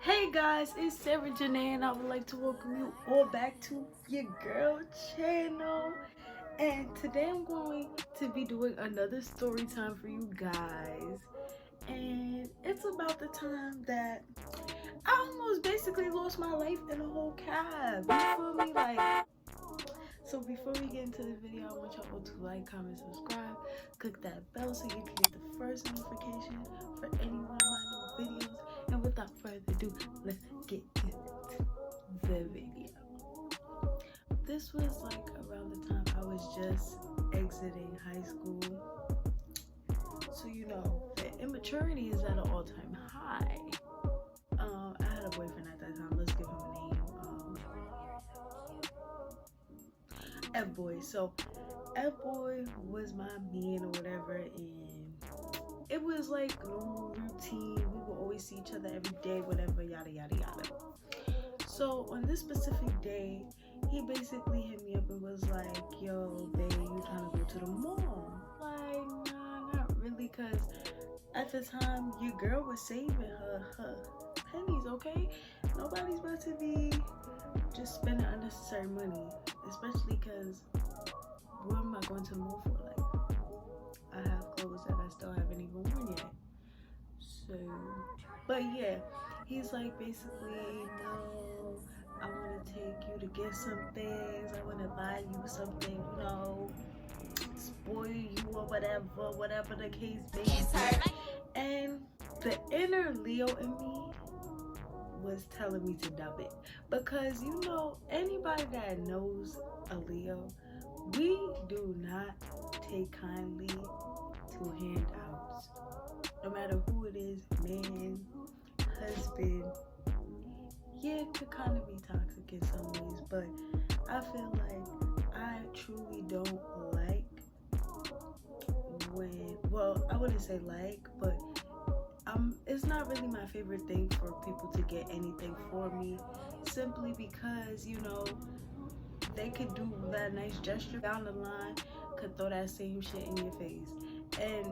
Hey guys, it's Sarah Janae and I would like to welcome you all back to your girl channel. And today I'm going to be doing another story time for you guys. And it's about the time that I almost basically lost my life in a whole cab. You feel me? So before we get into the video, I want y'all to like, comment, subscribe, click that bell so you can get the first notification for any one of my new videos. And without further ado, let's get into the video. This was like around the time I was just exiting high school. So you know, the immaturity is at an all-time high. I had a boyfriend at that time. Let's give him a name. F-Boy. So F-Boy was my man or whatever, and it was like normal routine. We would always see each other every day, whatever, yada yada yada. So on this specific day, he basically hit me up and was like, yo babe, you trying to go to the mall? Like, nah, not really, cause at the time your girl was saving her pennies, okay? Nobody's about to be just spending unnecessary money, especially because what am I going to the mall for? Like, I have clothes that I still haven't even worn yet. So, but yeah, he's like, basically, no, I want to take you to get some things. I want to buy you something, you know, spoil you or whatever the case may be. And the inner Leo in me was telling me to dub it, because you know, anybody that knows a Leo, we do not take kindly to handouts, no matter who it is, man, husband. Yeah, it could kind of be toxic in some ways, but I feel like I truly don't like when, well, I wouldn't say like, but it's not really my favorite thing for people to get anything for me, simply because, you know, they could do that nice gesture down the line, could throw that same shit in your face, and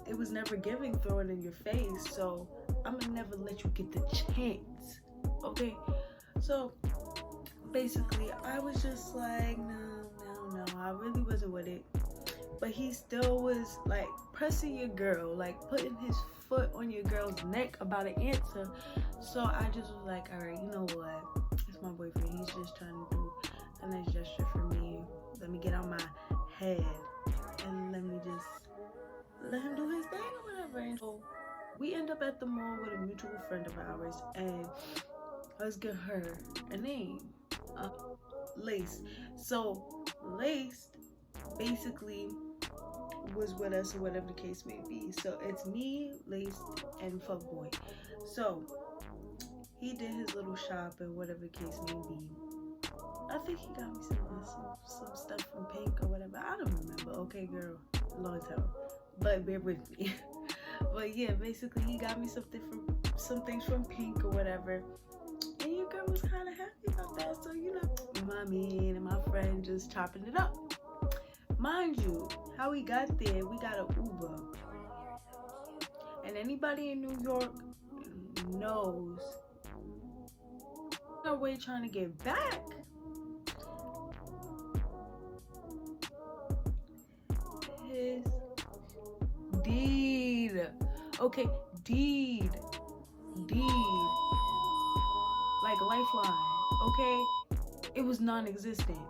it was never giving throwing in your face, so I'm gonna never let you get the chance, okay? So basically I was just like, no, I really wasn't with it. But he still was like pressing your girl, like putting his foot on your girl's neck about an answer. So I just was like, all right, you know what? It's my boyfriend. He's just trying to do a nice gesture for me. Let me get out my head and let me just let him do his thing or whatever. And so we end up at the mall with a mutual friend of ours, and let's give her a name, Lace. So Lace basically was with us or whatever the case may be. So it's me, Lace, and Fuckboy. So he did his little shopping, whatever the case may be. I think he got me some stuff from Pink or whatever. I don't remember. Okay, girl, long time, but bear with me. But yeah, basically he got me some things from Pink or whatever, and your girl was kind of happy about that. So you know, my man and my friend just chopping it up. Mind you, how we got there, we got an Uber. And anybody in New York knows our way trying to get back. His deed. Okay, deed. Like Lifeline, okay? It was non-existent.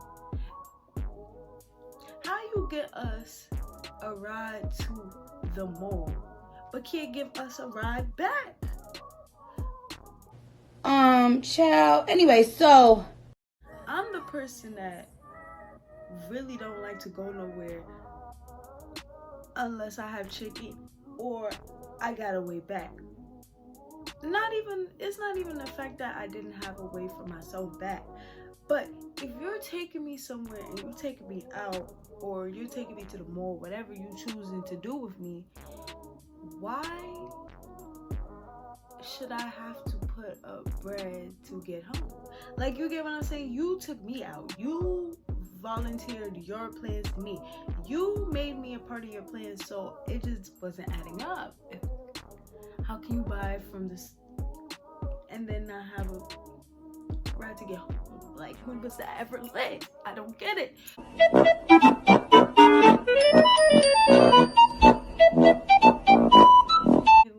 How you get us a ride to the mall, but can't give us a ride back? Child. Anyway, so I'm the person that really don't like to go nowhere unless I have chicken or I got a way back. It's not even the fact that I didn't have a way for myself back. But if you're taking me somewhere and you're taking me out, or you're taking me to the mall, whatever you choosing to do with me, why should I have to put up bread to get home? Like, you get what I'm saying? You took me out. You volunteered your plans to me. You made me a part of your plans, so it just wasn't adding up. How can you buy from this and then not have a ride to get home. Like, when was that ever lit? I don't get it.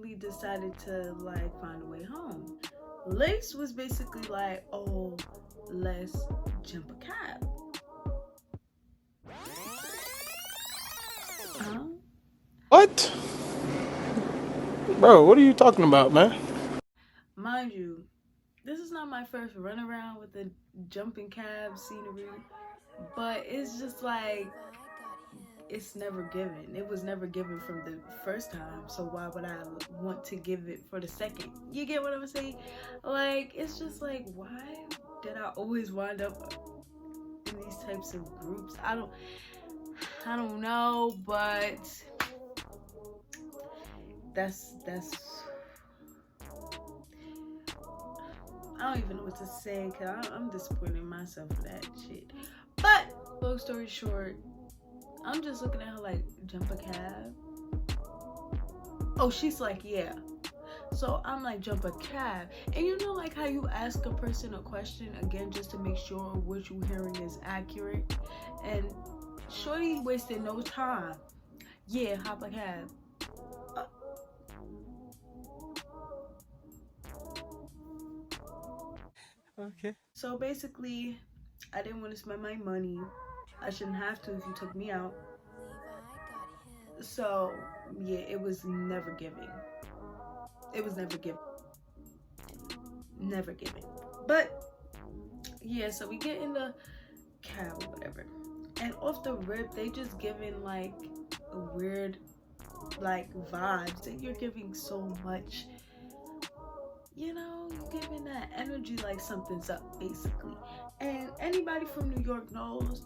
He decided to like find a way home. Lace was basically like, oh, let's jump a cab. Huh? What? Bro, what are you talking about, man? Mind you, this is not my first run around with the jumping cab scenery, but it's just like, it's never given. It was never given from the first time, so why would I want to give it for the second? You get what I'm saying? Like, it's just like, why did I always wind up in these types of groups? I don't know, but that's I don't even know what to say, because I'm disappointed in myself for that shit. But long story short, I'm just looking at her like, jump a cab? Oh, she's like, yeah. So I'm like, jump a cab. And you know, like how you ask a person a question again just to make sure what you're hearing is accurate? And shorty wasted no time. Yeah, hop a cab. Okay. So basically, I didn't want to spend my money. I shouldn't have to if you took me out. So yeah, it was never giving. It was never giving. Never giving. But yeah, so we get in the cab or whatever, and off the rip, they just giving like a weird like vibes that you're giving so much. You know, you're giving that energy like something's up, basically. And anybody from New York knows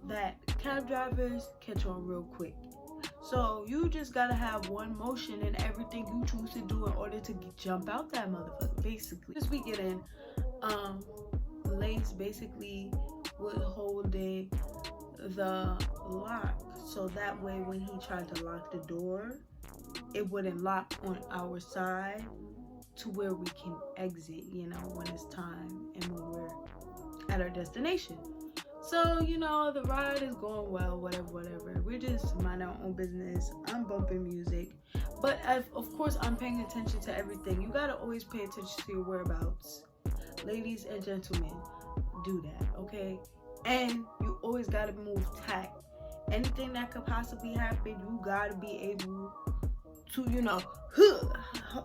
that cab drivers catch on real quick. So you just gotta have one motion in everything you choose to do in order to jump out that motherfucker, basically. As we get in, Lace basically was holding the lock, so that way when he tried to lock the door, it wouldn't lock on our side to where we can exit, you know, when it's time and when we're at our destination. So, you know, the ride is going well, whatever. We're just minding our own business. I'm bumping music. But of course, I'm paying attention to everything. You gotta always pay attention to your whereabouts. Ladies and gentlemen, do that, okay? And you always gotta move tact. Anything that could possibly happen, you gotta be able to, you know,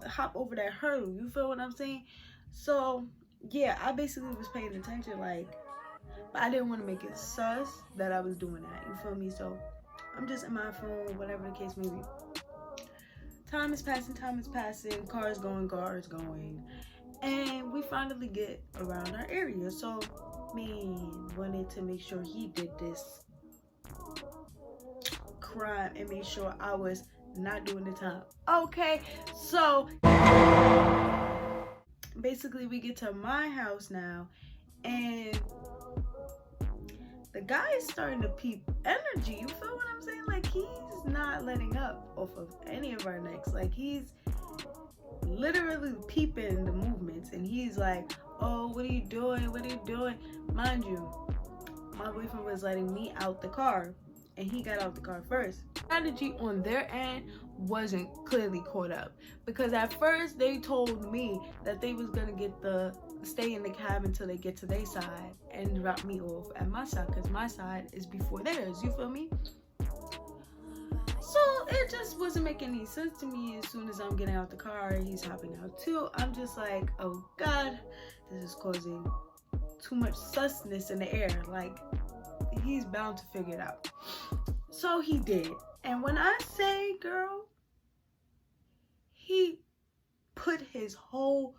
hop over that hurdle. You feel what I'm saying? So, yeah, I basically was paying attention, like, but I didn't want to make it sus that I was doing that. You feel me? So I'm just in my phone, whatever the case may be. Time is passing, cars going. And we finally get around our area. So, man, wanted to make sure he did this crime and make sure I was not doing the time. Okay, so basically we get to my house now, and the guy is starting to peep energy. You feel what I'm saying? Like, he's not letting up off of any of our necks. Like, he's literally peeping the movements, and he's like, oh, what are you doing? Mind you, my boyfriend was letting me out the car, and he got out the car first. Strategy on their end wasn't clearly caught up, because at first they told me that they was gonna stay in the cab until they get to their side and drop me off at my side, because my side is before theirs. You feel me? So it just wasn't making any sense to me. As soon as I'm getting out the car, he's hopping out too. I'm just like, oh God, this is causing too much susness in the air. Like, he's bound to figure it out. So he did. And when I say, girl, he put his whole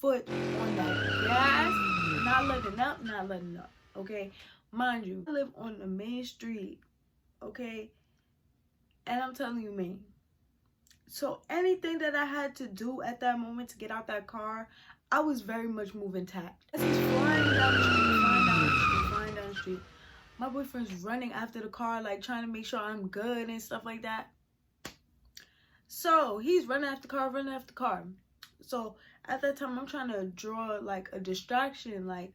foot on that gas, not letting up, okay? Mind you, I live on the main street, okay? And I'm telling you, man. So anything that I had to do at that moment to get out that car, I was very much moving tact. As he's flying down the street, my boyfriend's running after the car, like trying to make sure I'm good and stuff like that. So he's running after the car. So at that time I'm trying to draw like a distraction like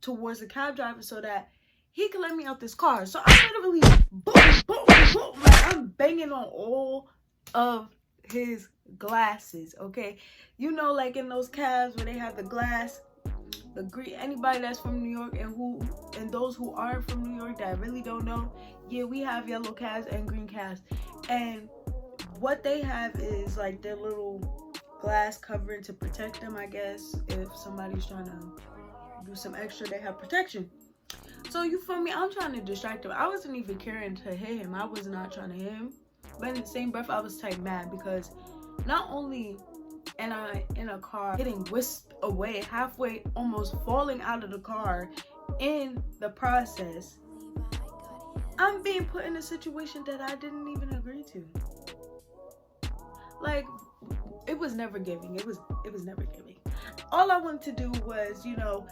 towards the cab driver so that he can let me out this car. So I literally boom, boom, boom, like I'm banging on all of his glasses, okay? You know, like in those cabs where they have the glass, the green. Anybody that's from New York and those who aren't from New York that I really don't know, yeah, we have yellow cabs and green cabs, and what they have is like their little glass covering to protect them, I guess. If somebody's trying to do some extra, they have protection. So you feel me? I'm trying to distract him. I wasn't even caring to hit him. I was not trying to hit him. But in the same breath, I was type mad because not only am I in a car getting whisked away, halfway almost falling out of the car in the process, I'm being put in a situation that I didn't even agree to. Like, it was never giving. It was never giving. All I wanted to do was, you know,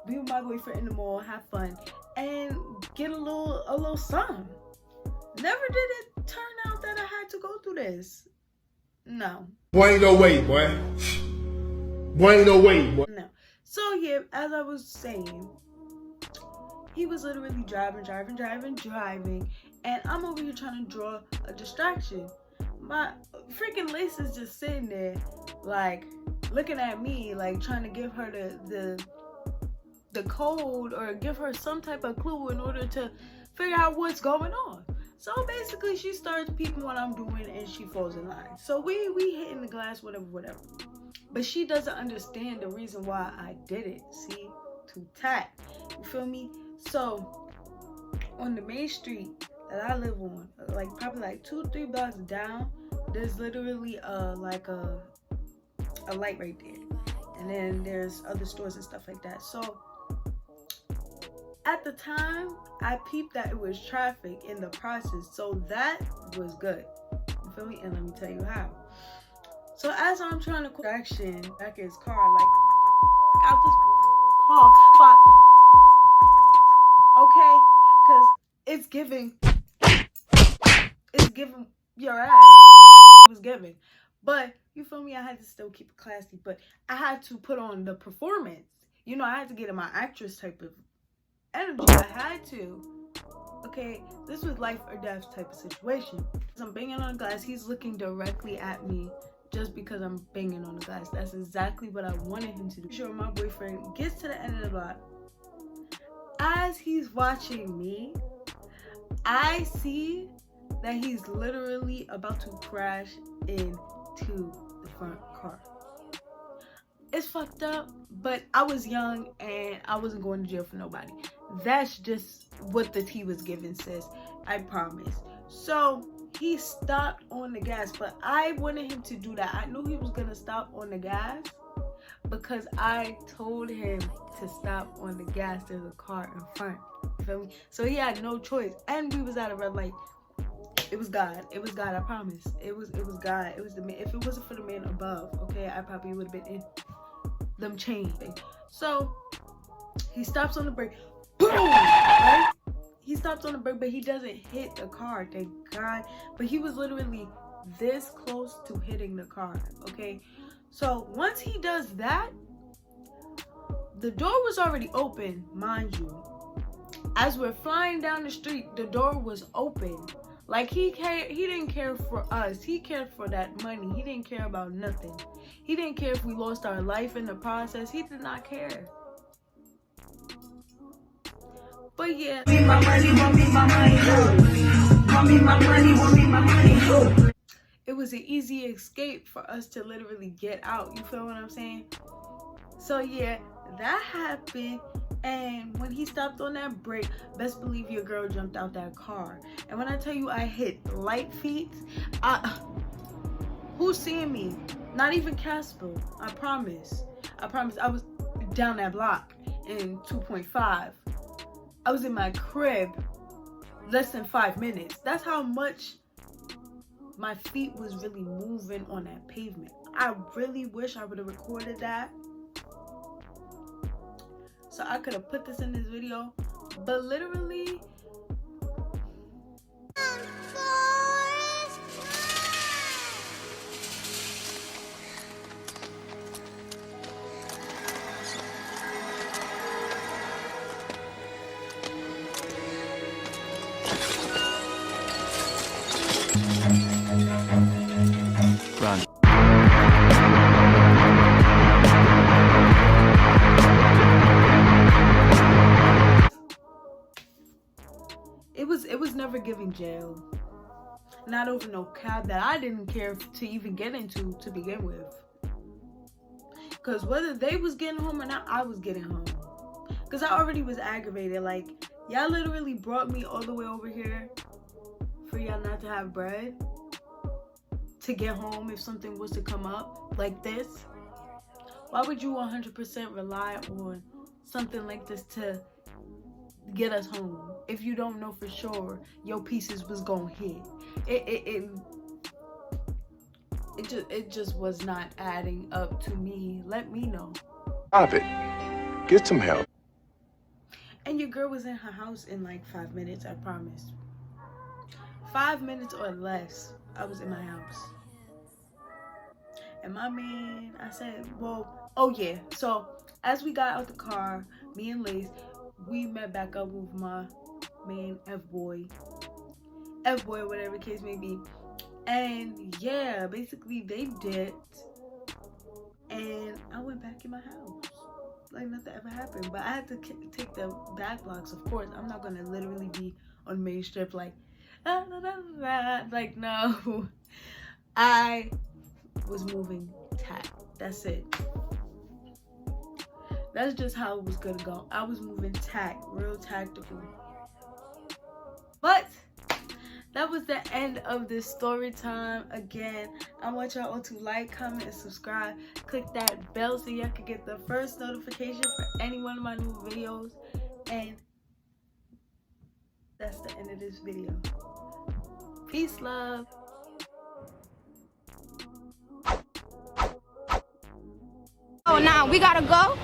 be with my boyfriend in the mall, have fun, and get a little something. Never did it turn out that I had to go through this. No. Boy, ain't no way, boy. Boy, ain't no way, boy. No. So yeah, as I was saying, he was literally driving, and I'm over here trying to draw a distraction. My freaking lace is just sitting there, like, looking at me, like, trying to give her the code or give her some type of clue in order to figure out what's going on. So basically, she starts peeping what I'm doing and she falls in line. So we hitting the glass, whatever. But she doesn't understand the reason why I did it. See? To tat. You feel me? So on the main street that I live on, like probably like 2-3 blocks down, there's literally a light right there. And then there's other stores and stuff like that. So at the time, I peeped that it was traffic in the process, so that was good. You feel me? And let me tell you how. So as I'm trying to action back in his car, like out this car, fuck. Okay, because it's giving your ass. It was giving, but you feel me? I had to still keep it classy, but I had to put on the performance. You know, I had to get in my actress type of energy. I had to. Okay, this was life or death type of situation. So I'm banging on the glass. He's looking directly at me just because I'm banging on the glass. That's exactly what I wanted him to do. Sure, my boyfriend gets to the end of the block. As he's watching me, I see that he's literally about to crash into the front car. It's fucked up, but I was young and I wasn't going to jail for nobody. That's just what the tea was given, sis. I promise. So he stopped on the gas, but I wanted him to do that. I knew he was gonna stop on the gas because I told him to stop on the gas. There's a car in front. You feel me? So he had no choice, and we was at a red light. It was God. It was God. I promise. It was God. It was the man. If it wasn't for the man above, okay, I probably would have been in them chains. So he stops on the brake. Boom! Right? He stops on the brake, but he doesn't hit the car, thank God. But he was literally this close to hitting the car, okay? So once he does that, the door was already open, mind you. As we're flying down the street, the door was open. Like he didn't care for us. He cared for that money. He didn't care about nothing. He didn't care if we lost our life in the process. He did not care. But yeah, it was an easy escape for us to literally get out. You feel what I'm saying? So yeah, that happened. And when he stopped on that brake, best believe your girl jumped out that car. And when I tell you I hit light feet, who's seeing me? Not even Casper. I promise. I was down that block in 2.5. I was in my crib less than 5 minutes. That's how much my feet was really moving on that pavement. I really wish I would have recorded that, so I could have put this in this video. But literally, Run. It was never giving jail. Not over no cab that I didn't care to even get into to begin with. Because whether they was getting home or not, I was getting home. Because I already was aggravated. Like, y'all literally brought me all the way over here for y'all not to have bread to get home if something was to come up like this. Why would you 100% rely on something like this to get us home if you don't know for sure your pieces was gonna hit? It just was not adding up to me. Let me know. Stop it. Get some help. And your girl was in her house in like 5 minutes, I promise. 5 minutes or less, I was in my house. And my man, I said, well, oh yeah. So as we got out the car, me and Lace, we met back up with my man, F-boy, whatever the case may be. And yeah, basically they dipped. And I went back in my house. Like nothing ever happened. But I had to take the back blocks, of course. I'm not going to literally be on Main Strip like, like no. I was moving tact. That's it. That's just how it was gonna go. I was moving tact, real tactical. But that was the end of this story time. Again, I want y'all all to like, comment, and subscribe. Click that bell so y'all can get the first notification for any one of my new videos. And that's the end of this video. Peace, love. Oh, now we gotta go.